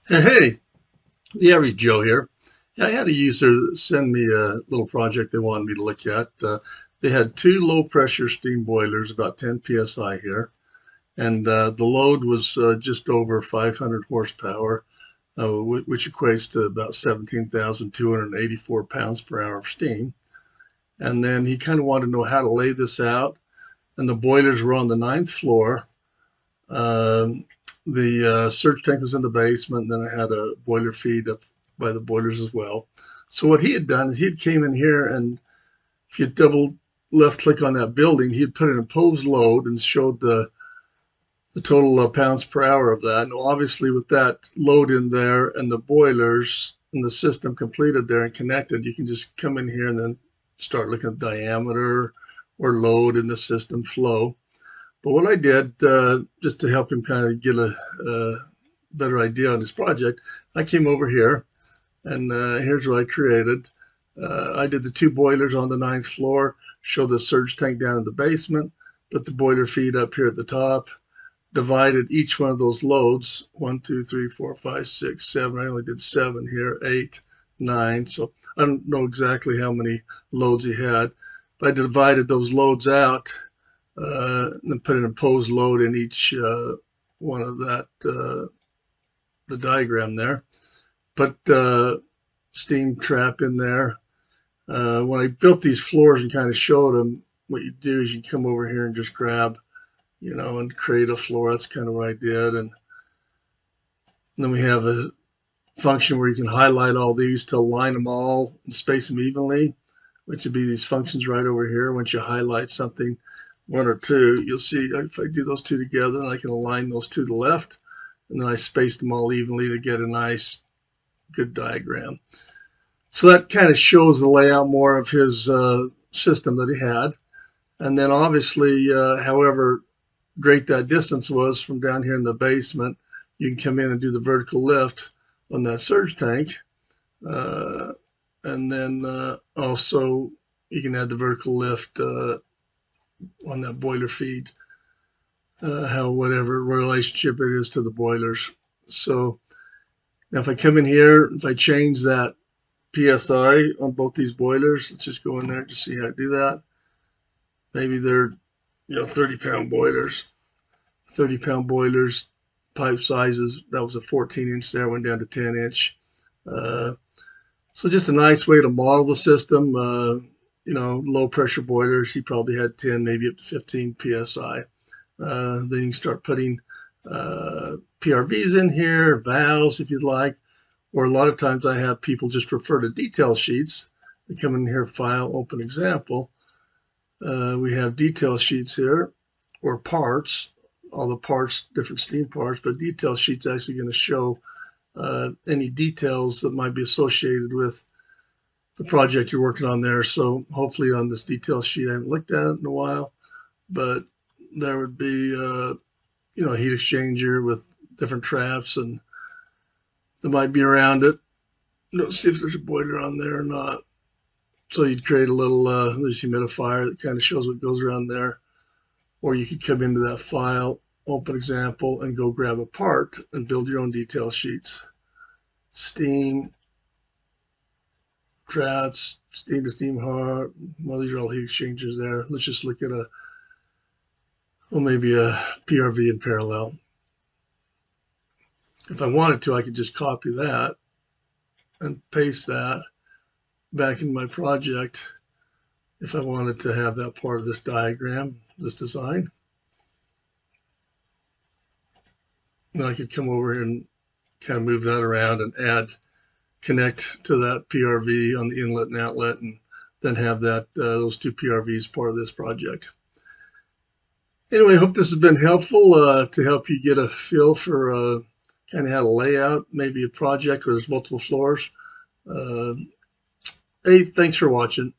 Hey, the average Joe here. Yeah, I had a user send me a little project they wanted me to look at. They had two low pressure steam boilers, about 10 psi here, and the load was just over 500 horsepower, which equates to about 17,284 pounds per hour of steam. And then he kind of wanted to know how to lay this out. And the boilers were on the ninth floor. Um, the surge tank was in the basement, and then I had a boiler feed up by the boilers as well. So what he had done is he had came in here, and if you double left click on that building, he had put an imposed load and showed the total pounds per hour of that. And obviously, with that load in there and the boilers and the system completed there and connected, you can just come in here and then start looking at diameter or load in the system flow. But what I did, just to help him kind of get a better idea on his project, I came over here and here's what I created. I did the two boilers on the ninth floor, showed the surge tank down in the basement, put the boiler feed up here at the top, divided each one of those loads, 1, 2, 3, 4, 5, 6, 7. I only did 7 here, 8, 9. So I don't know exactly how many loads he had. But I divided those loads out and put an imposed load in each one of the diagram there. Put steam trap in there. When I built these floors and kind of showed them, what you do is you come over here and just grab, and create a floor. That's kind of what I did. And then we have a function where you can highlight all these to align them all and space them evenly, which would be these functions right over here. Once you highlight something, one or two, you'll see if I do those two together, I can align those to the left, and then I spaced them all evenly to get a nice, good diagram. So that kind of shows the layout more of his system that he had. And then obviously, however great that distance was from down here in the basement, you can come in and do the vertical lift on that surge tank. Uh, and then also you can add the vertical lift on that boiler feed, how whatever relationship it is to the boilers. So now if I come in here, if I change that PSI on both these boilers, let's just go in there to see how to do that. Maybe they're 30-pound boilers, 30-pound boilers, pipe sizes. That was a 14-inch there, went down to 10-inch. So just a nice way to model the system. Low pressure boilers, he probably had 10, maybe up to 15 psi. Then you can start putting PRVs in here, valves if you'd like, or a lot of times I have people just refer to detail sheets. They come in here, file, open example. We have detail sheets here, or parts, all the parts, different steam parts, but detail sheet's actually going to show any details that might be associated with the project you're working on there. So hopefully on this detail sheet, I haven't looked at it in a while, but there would be, heat exchanger with different traps, and that might be around it. Let's see if there's a boiler on there or not. So you'd create a little there's humidifier that kind of shows what goes around there. Or you could come into that file, open example, and go grab a part and build your own detail sheets. Steam, traps, steam to steam hot. Well, these are all heat exchangers there. Let's just look at maybe a PRV in parallel. If I wanted to, I could just copy that and paste that back in my project if I wanted to have that part of this diagram, this design. Then I could come over here and kind of move that around and connect to that PRV on the inlet and outlet, and then have that those two PRVs part of this project. Anyway, I hope this has been helpful to help you get a feel for kind of how to lay out maybe a project where there's multiple floors. Hey, thanks for watching.